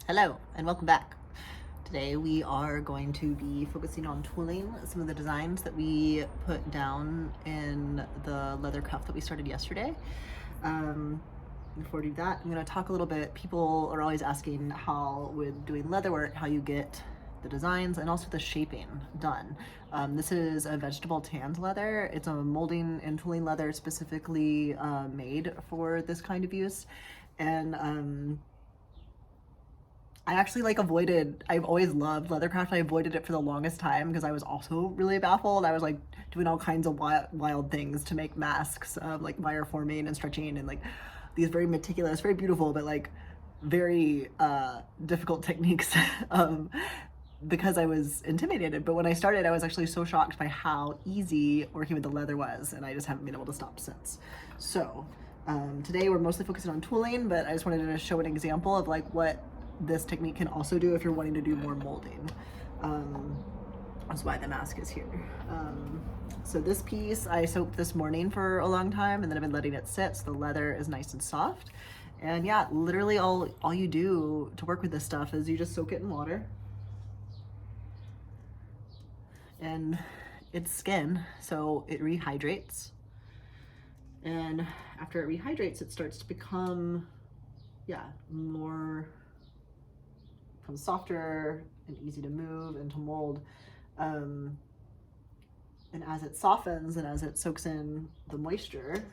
Hello and welcome back. Today we are going to be focusing on tooling some of the designs that we put down in the leather cuff that we started yesterday. Before we do that, I'm going to talk a little bit. People are always asking how, with doing leather work, how you get the designs and also the shaping done. This is a vegetable tanned leather. It's a molding and tooling leather specifically made for this kind of use. And I actually I've always loved leathercraft. I avoided it for the longest time because I was also really baffled. I was like doing all kinds of wild things to make masks, like wire forming and stretching and like these very meticulous, very beautiful, but like very difficult techniques because I was intimidated. But when I started, I was actually so shocked by how easy working with the leather was, and I just haven't been able to stop since. So today we're mostly focusing on tooling, but I just wanted to show an example of like what this technique can also do if you're wanting to do more molding. That's why the mask is here. So this piece I soaked this morning for a long time, and then I've been letting it sit so the leather is nice and soft. And yeah, literally all you do to work with this stuff is you just soak it in water. And it's skin, so it rehydrates. And after it rehydrates, it starts to become, becomes softer and easy to move and to mold. And as it softens and as it soaks in the moisture,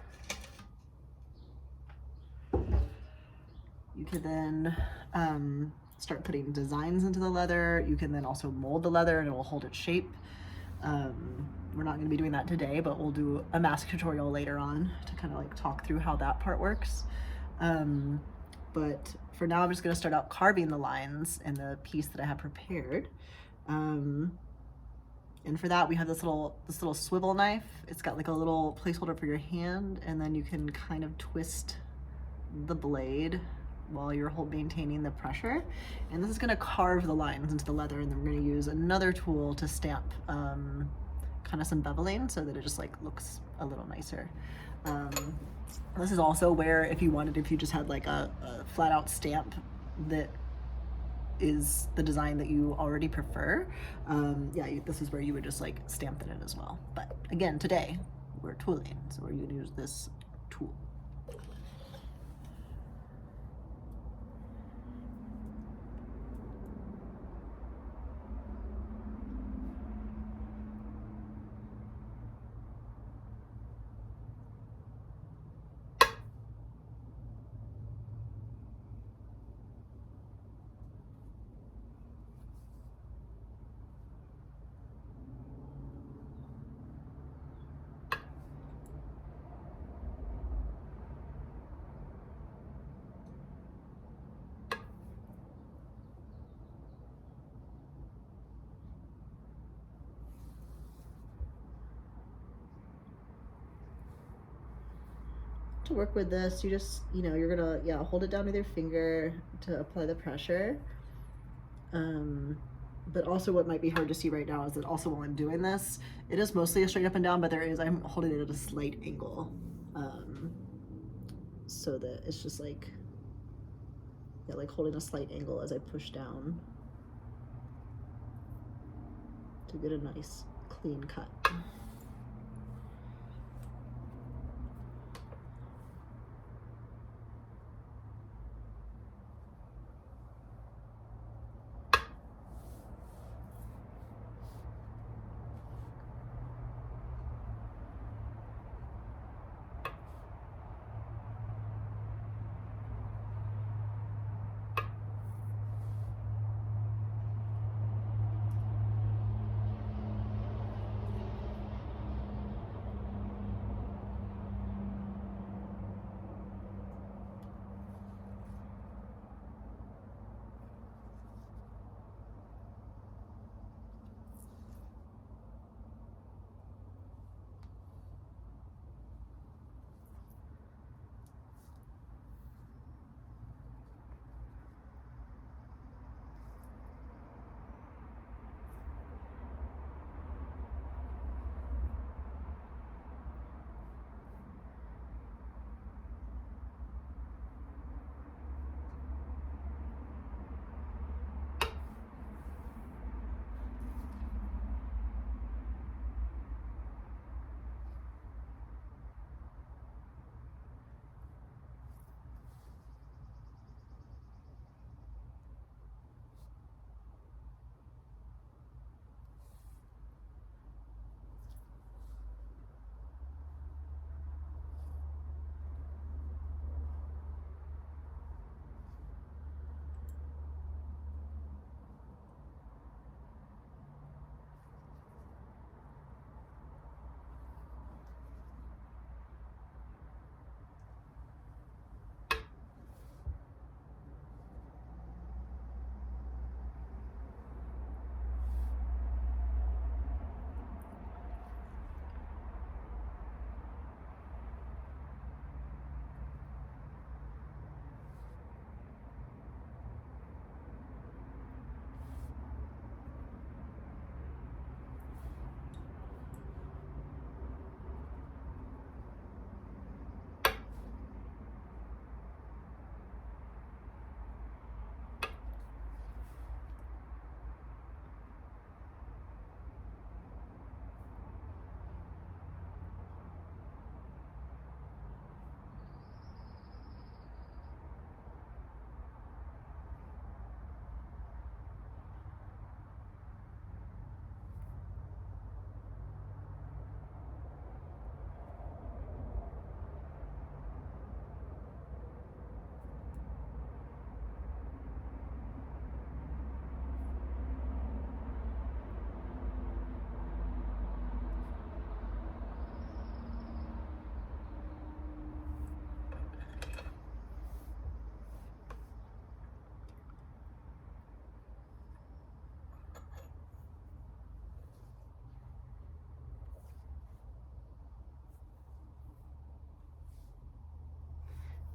you can then start putting designs into the leather. You can then also mold the leather and it will hold its shape. We're not going to be doing that today, but we'll do a mask tutorial later on to kind of like talk through how that part works. But for now, I'm just going to start out carving the lines in the piece that I have prepared. And for that, we have this little swivel knife. It's got like a little placeholder for your hand, and then you can kind of twist the blade while you're maintaining the pressure. And this is going to carve the lines into the leather, and then we're going to use another tool to stamp kind of some beveling so that it just like looks a little nicer. This is also where if you just had like a flat out stamp that is the design that you already prefer, this is where you would just like stamp it in as well. But again, today we're tooling, so we're going to use this tool. To work with this, you just, you're gonna, hold it down with your finger to apply the pressure. But also what might be hard to see right now is that also while I'm doing this, it is mostly a straight up and down, but I'm holding it at a slight angle. So that it's just like holding a slight angle as I push down to get a nice clean cut.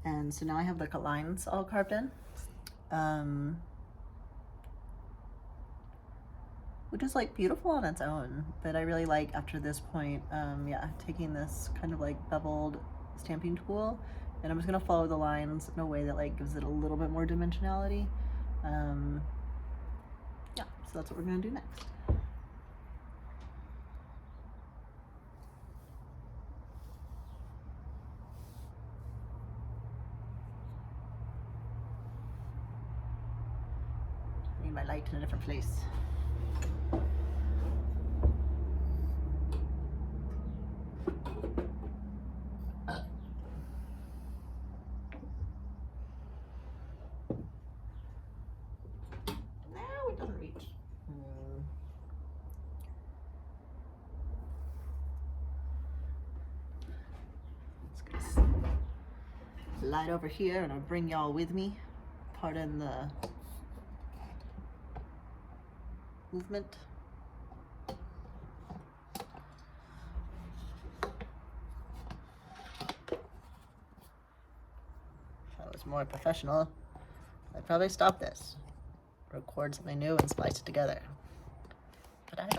And so now I have like a lines all carved in, which is like beautiful on its own, but I really like after this point, yeah, taking this kind of like beveled stamping tool, and I'm just gonna follow the lines in a way that like gives it a little bit more dimensionality. Yeah, so that's what we're gonna do next. I need my light in a different place. No, it doesn't reach. Light over here, and I'll bring y'all with me. Pardon the movement. If I was more professional, I'd probably stop this, record something new, and splice it together.